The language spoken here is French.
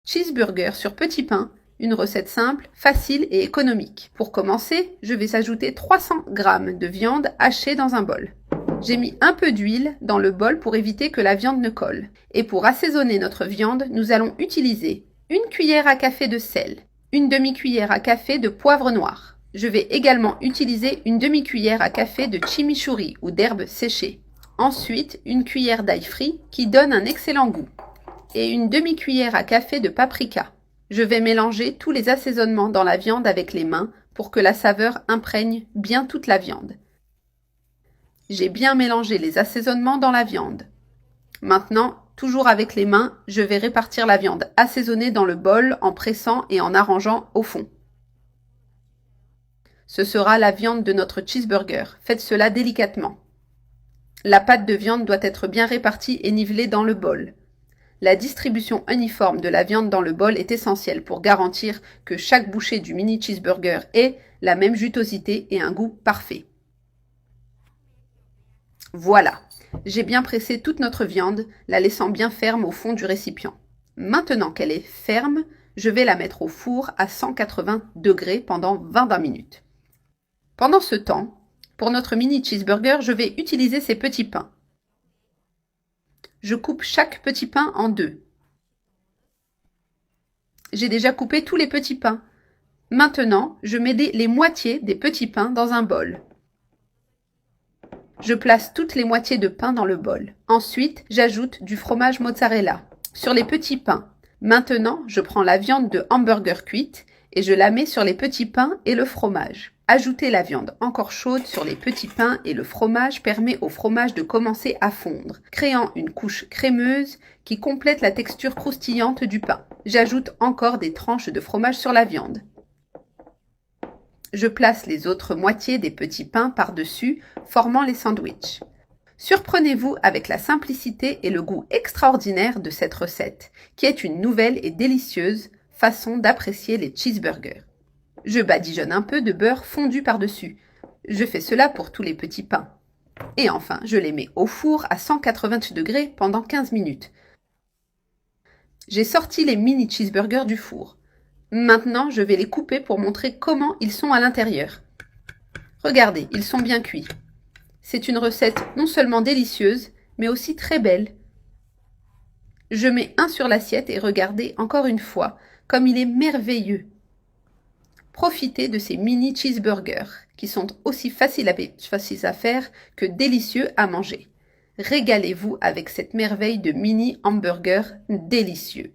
Cheeseburger sur petit pain, une recette simple, facile et économique. Pour commencer, je vais ajouter 300 g de viande hachée dans un bol. J'ai mis un peu d'huile dans le bol pour éviter que la viande ne colle. Et pour assaisonner notre viande, nous allons utiliser une cuillère à café de sel, une demi-cuillère à café de poivre noir. Je vais également utiliser une demi-cuillère à café de chimichurri ou d'herbes séchées. Ensuite, une cuillère d'ail frit qui donne un excellent goût. Et une demi-cuillère à café de paprika. Je vais mélanger tous les assaisonnements dans la viande avec les mains pour que la saveur imprègne bien toute la viande. J'ai bien mélangé les assaisonnements dans la viande. Maintenant, toujours avec les mains, je vais répartir la viande assaisonnée dans le bol en pressant et en arrangeant au fond. Ce sera la viande de notre cheeseburger. Faites cela délicatement. La pâte de viande doit être bien répartie et nivelée dans le bol. La distribution uniforme de la viande dans le bol est essentielle pour garantir que chaque bouchée du mini cheeseburger ait la même jutosité et un goût parfait. Voilà, j'ai bien pressé toute notre viande, la laissant bien ferme au fond du récipient. Maintenant qu'elle est ferme, je vais la mettre au four à 180 degrés pendant 20 minutes. Pendant ce temps, pour notre mini cheeseburger, je vais utiliser ces petits pains. Je coupe chaque petit pain en deux. J'ai déjà coupé tous les petits pains. Maintenant, je mets les moitiés des petits pains dans un bol. Je place toutes les moitiés de pain dans le bol. Ensuite, j'ajoute du fromage mozzarella sur les petits pains. Maintenant, je prends la viande de hamburger cuite et je la mets sur les petits pains et le fromage. Ajouter la viande encore chaude sur les petits pains et le fromage permet au fromage de commencer à fondre, créant une couche crémeuse qui complète la texture croustillante du pain. J'ajoute encore des tranches de fromage sur la viande. Je place les autres moitiés des petits pains par-dessus, formant les sandwichs. Surprenez-vous avec la simplicité et le goût extraordinaire de cette recette, qui est une nouvelle et délicieuse façon d'apprécier les cheeseburgers. Je badigeonne un peu de beurre fondu par-dessus. Je fais cela pour tous les petits pains. Et enfin, je les mets au four à 180 degrés pendant 15 minutes. J'ai sorti les mini cheeseburgers du four. Maintenant, je vais les couper pour montrer comment ils sont à l'intérieur. Regardez, ils sont bien cuits. C'est une recette non seulement délicieuse, mais aussi très belle. Je mets un sur l'assiette et regardez encore une fois comme il est merveilleux. Profitez de ces mini cheeseburgers qui sont aussi faciles à faire que délicieux à manger. Régalez-vous avec cette merveille de mini hamburger délicieux.